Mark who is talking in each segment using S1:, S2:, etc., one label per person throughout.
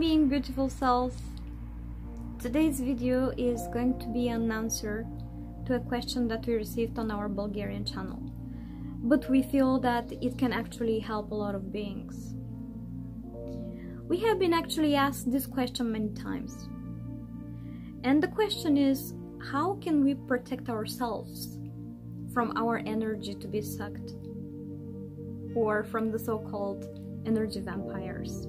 S1: being, beautiful souls. Today's video is going to be an answer to a question that we received on our Bulgarian channel, but we feel that it can actually help a lot of beings. We have been actually asked this question many times, and the question is, how can we protect ourselves from our energy to be sucked, or from the so-called energy vampires?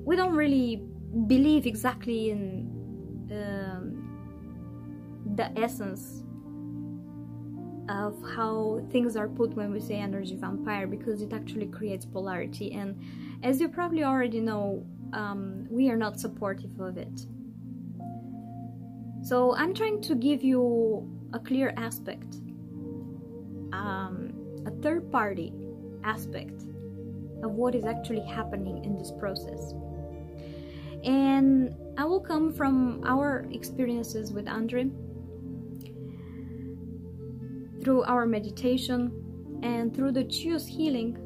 S1: We don't really believe exactly in the essence of how things are put when we say energy vampire, because it actually creates polarity, and as you probably already know, we are not supportive of it. So I'm trying to give you a clear aspect, a third-party aspect of what is actually happening in this process. And I will come from our experiences with André, through our meditation, and through the choose healing,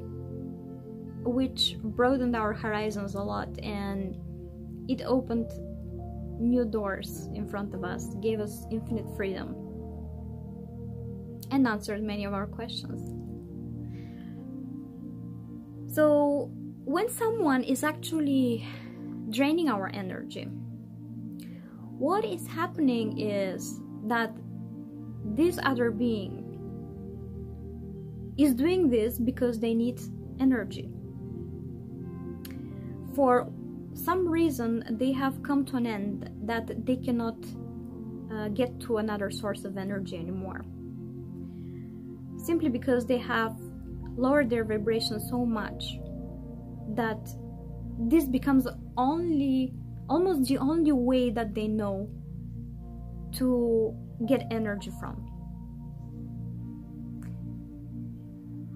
S1: which broadened our horizons a lot, and it opened new doors in front of us, gave us infinite freedom, and answered many of our questions. So when someone is actually draining our energy, what is happening is that this other being is doing this because they need energy. For some reason, they have come to an end that they cannot get to another source of energy anymore, simply because they have lowered their vibration so much that this becomes almost the only way that they know to get energy from.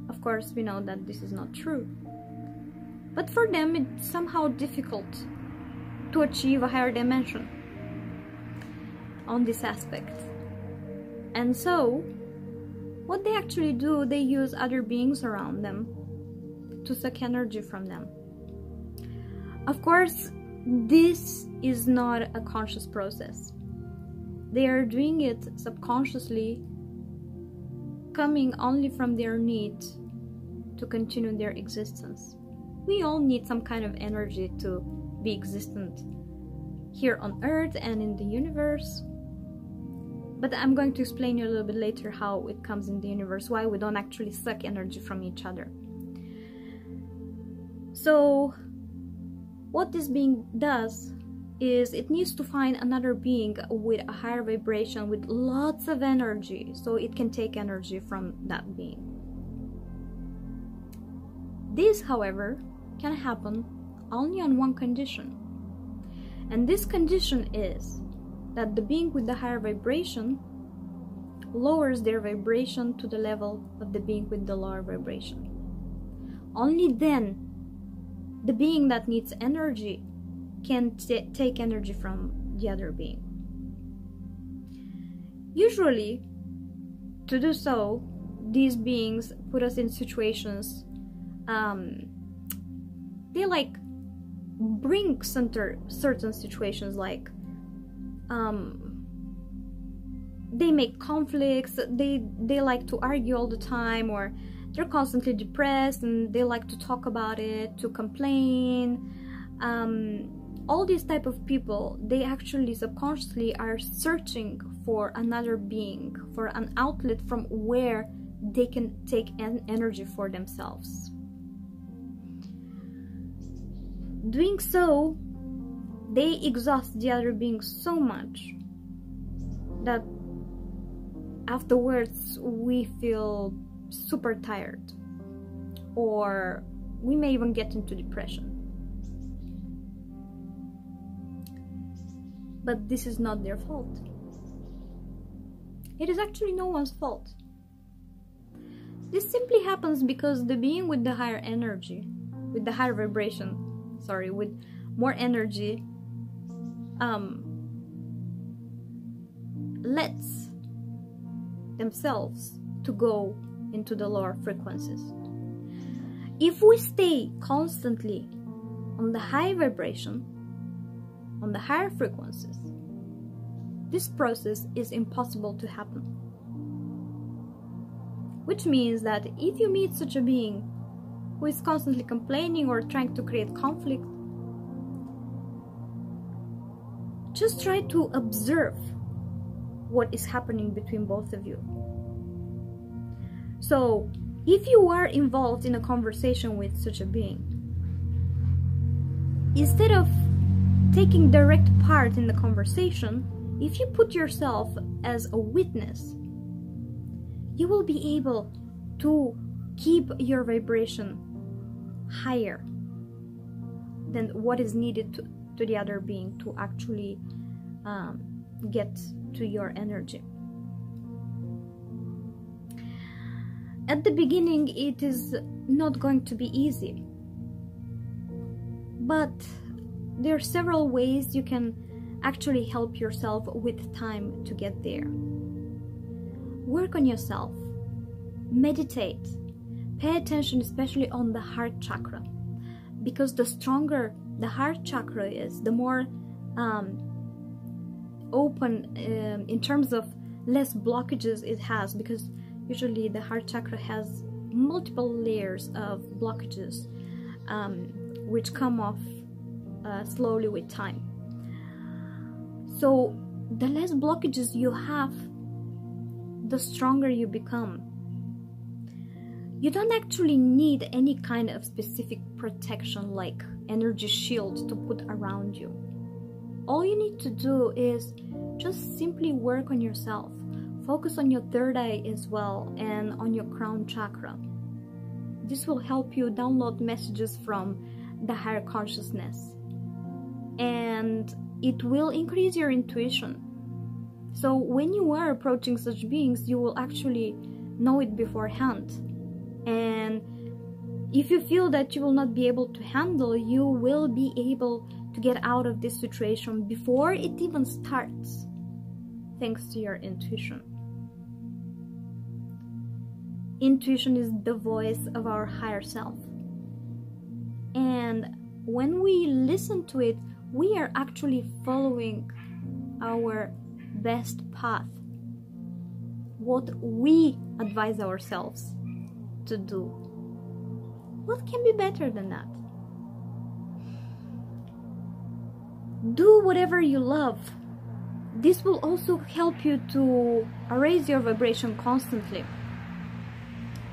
S1: Of course, we know that this is not true, but for them it's somehow difficult to achieve a higher dimension on this aspect. And so what they actually do, they use other beings around them to suck energy from them. Of course, this is not a conscious process. They are doing it subconsciously, coming only from their need to continue their existence. We all need some kind of energy to be existent here on Earth and in the universe. But I'm going to explain you a little bit later how it comes in the universe, why we don't actually suck energy from each other. So what this being does is it needs to find another being with a higher vibration, with lots of energy, so it can take energy from that being. This, however, can happen only on one condition. And this condition is that the being with the higher vibration lowers their vibration to the level of the being with the lower vibration. Only then the being that needs energy can take energy from the other being. Usually, to do so, these beings put us in situations, they like bring certain situations, like they make conflicts, they like to argue all the time, or they're constantly depressed and they like to talk about it, to complain. All these type of people, they actually subconsciously are searching for another being, for an outlet from where they can take energy for themselves. Doing so, they exhaust the other being so much that afterwards we feel super tired, or we may even get into depression. But this is not their fault. It is actually no one's fault. This simply happens because the being with the higher energy, with the higher vibration, with more energy, lets themselves to go into the lower frequencies. If we stay constantly on the high vibration, on the higher frequencies, this process is impossible to happen. Which means that if you meet such a being who is constantly complaining or trying to create conflict, just try to observe what is happening between both of you. So, if you are involved in a conversation with such a being, instead of taking direct part in the conversation, if you put yourself as a witness, you will be able to keep your vibration higher than what is needed to the other being to actually get to your energy. At the beginning, it is not going to be easy, but there are several ways you can actually help yourself with time to get there. Work on yourself, meditate, pay attention especially on the heart chakra, because the stronger the heart chakra is, the more open in terms of less blockages it has, because usually the heart chakra has multiple layers of blockages which come off slowly with time. So the less blockages you have, the stronger you become. You don't actually need any kind of specific protection like energy shield to put around you. All you need to do is just simply work on yourself. Focus on your third eye as well and on your crown chakra. This will help you download messages from the higher consciousness, and it will increase your intuition. So when you are approaching such beings, you will actually know it beforehand. And if you feel that you will not be able to handle, you will be able to get out of this situation before it even starts, thanks to your intuition. Intuition is the voice of our higher self. And when we listen to it, we are actually following our best path, what we advise ourselves to do. What can be better than that? Do whatever you love. This will also help you to raise your vibration constantly.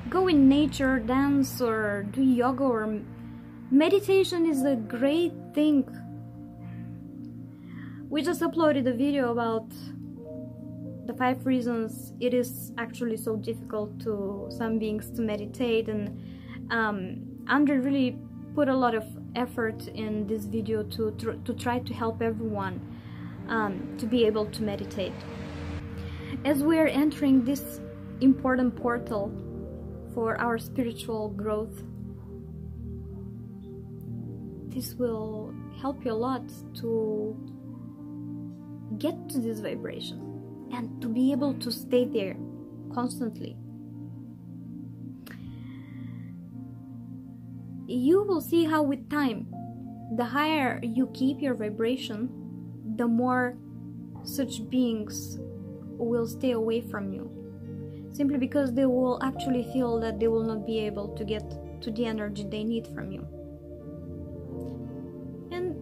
S1: Go in nature, dance, or do yoga, or meditation is a great thing. We just uploaded a video about the 5 reasons it is actually so difficult to some beings to meditate, and André really put a lot of effort in this video to try to help everyone to be able to meditate. As we are entering this important portal for our spiritual growth, this will help you a lot to get to this vibration and to be able to stay there constantly. You will see how with time, the higher you keep your vibration, the more such beings will stay away from you, simply because they will actually feel that they will not be able to get to the energy they need from you. And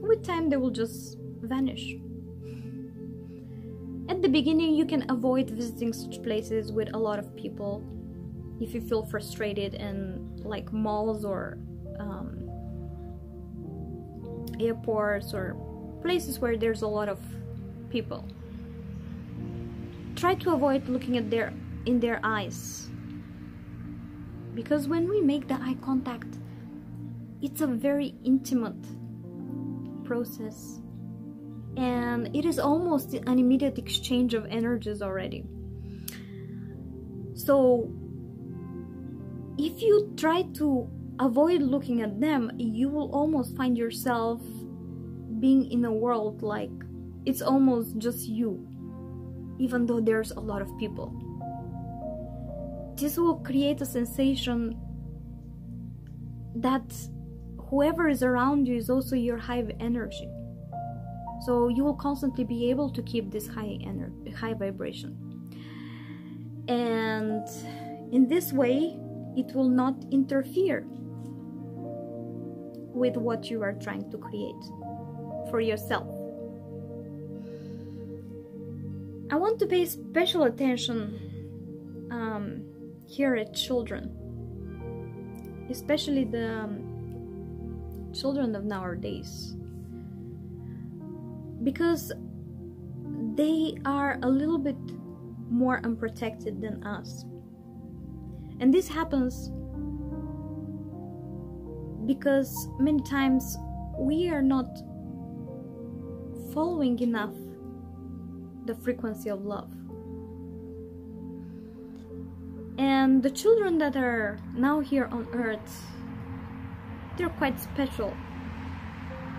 S1: with time, they will just vanish. At the beginning, you can avoid visiting such places with a lot of people if you feel frustrated in like malls or airports or places where there's a lot of people. Try to avoid looking at in their eyes, because when we make the eye contact, it's a very intimate process, and it is almost an immediate exchange of energies already. So if you try to avoid looking at them, you will almost find yourself being in a world like it's almost just you, even though there's a lot of people. This will create a sensation that whoever is around you is also your high energy. So you will constantly be able to keep this high vibration. And in this way, it will not interfere with what you are trying to create for yourself. I want to pay special attention here at children, especially the children of nowadays, because they are a little bit more unprotected than us. And this happens because many times we are not following enough the frequency of love. And the children that are now here on earth, they're quite special.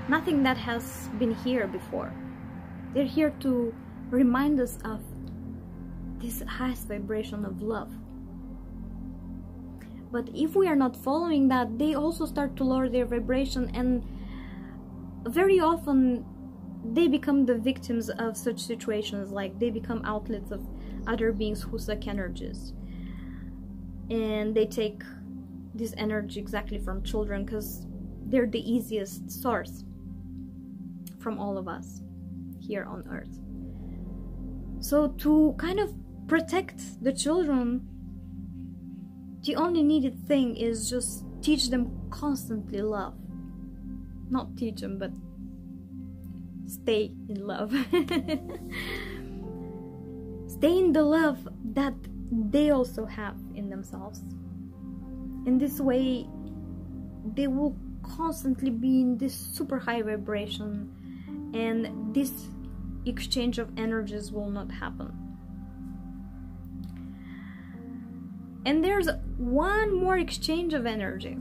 S1: Nothing that has been here before. They're here to remind us of this highest vibration of love. But if we are not following that, they also start to lower their vibration, and very often they become the victims of such situations. Like, they become outlets of other beings who suck energies, and they take this energy exactly from children because they're the easiest source from all of us here on earth. So to kind of protect the children, the only needed thing is just teach them constantly love. Not teach them, but stay in love. Stay in the love that they also have in themselves. In this way, they will constantly be in this super high vibration, and this exchange of energies will not happen. And there's one more exchange of energy,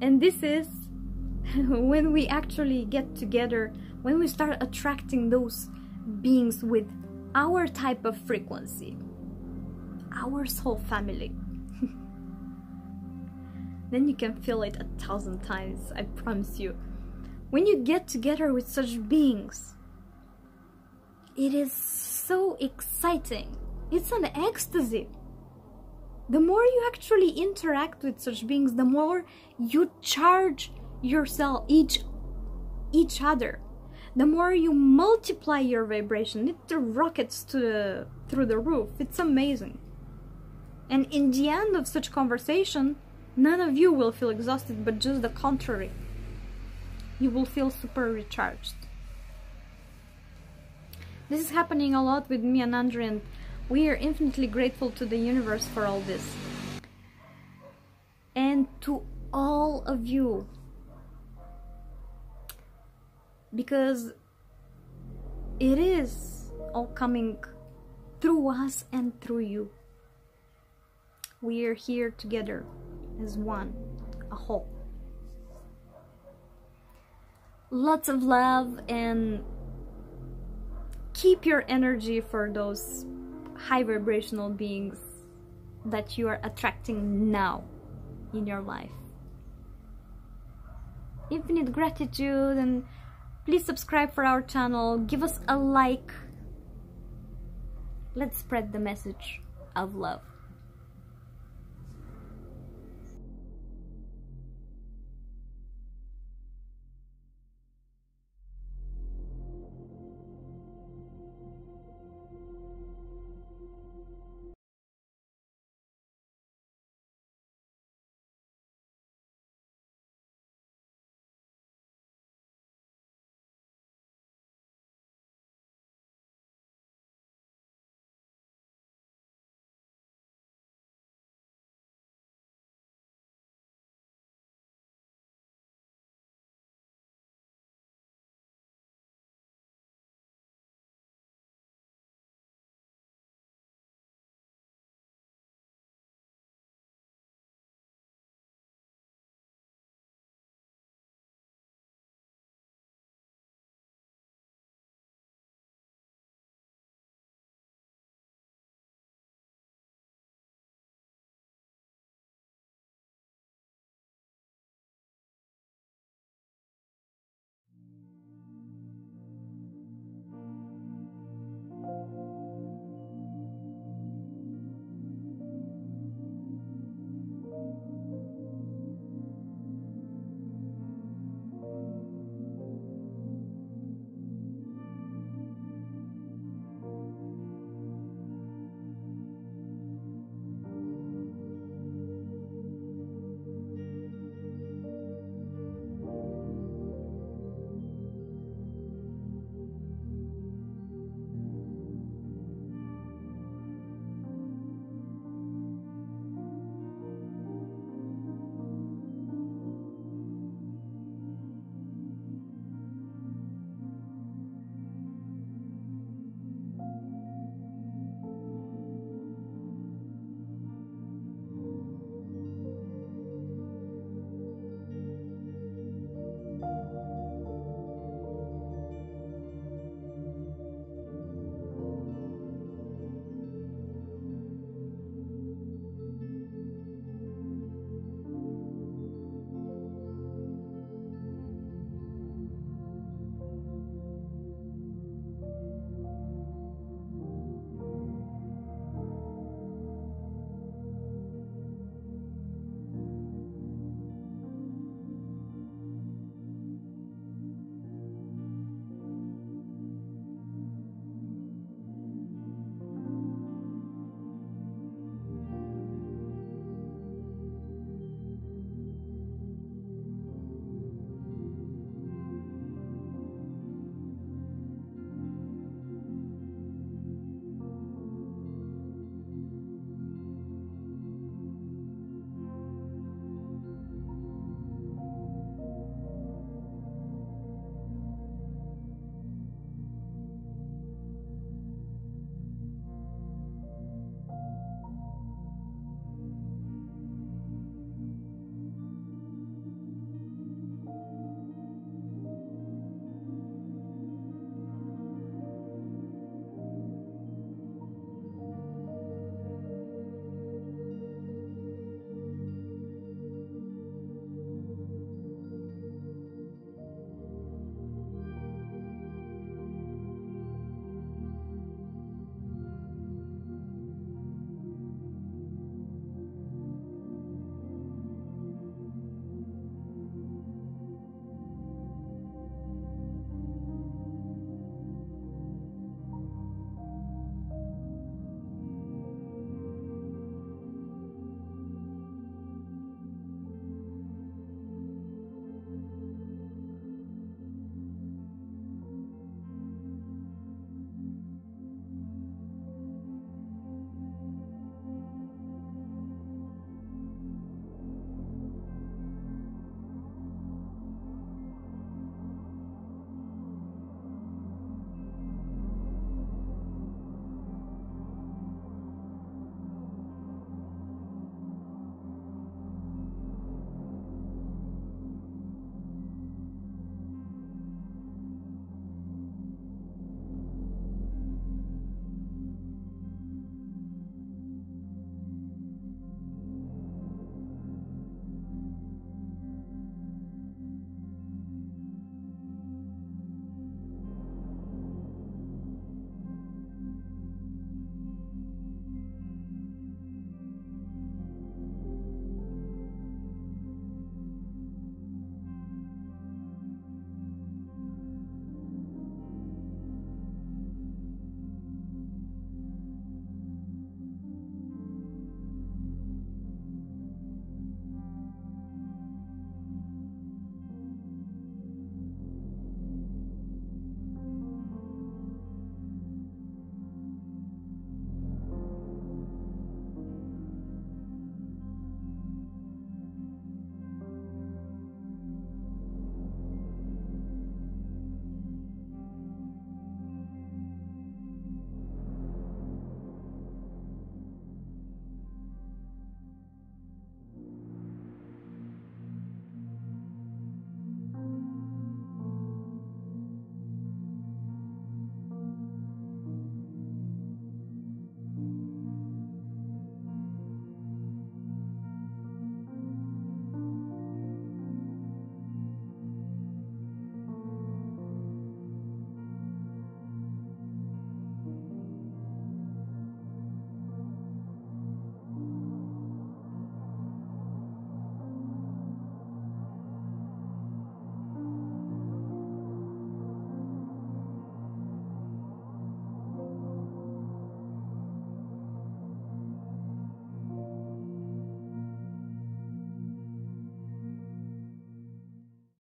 S1: and this is when we actually get together, when we start attracting those beings with our type of frequency, our soul family. Then you can feel it 1,000 times, I promise you. When you get together with such beings, it is so exciting. It's an ecstasy. The more you actually interact with such beings, the more you charge yourself, each other. The more you multiply your vibration, it rockets through the roof. It's amazing. And in the end of such conversation, none of you will feel exhausted, but just the contrary. You will feel super recharged. This is happening a lot with me and André, and we are infinitely grateful to the universe for all this. And to all of you, because it is all coming through us and through you. We are here together as one, a whole. Lots of love, and keep your energy for those high vibrational beings that you are attracting now in your life. Infinite gratitude, and please subscribe for our channel, give us a like. Let's spread the message of love.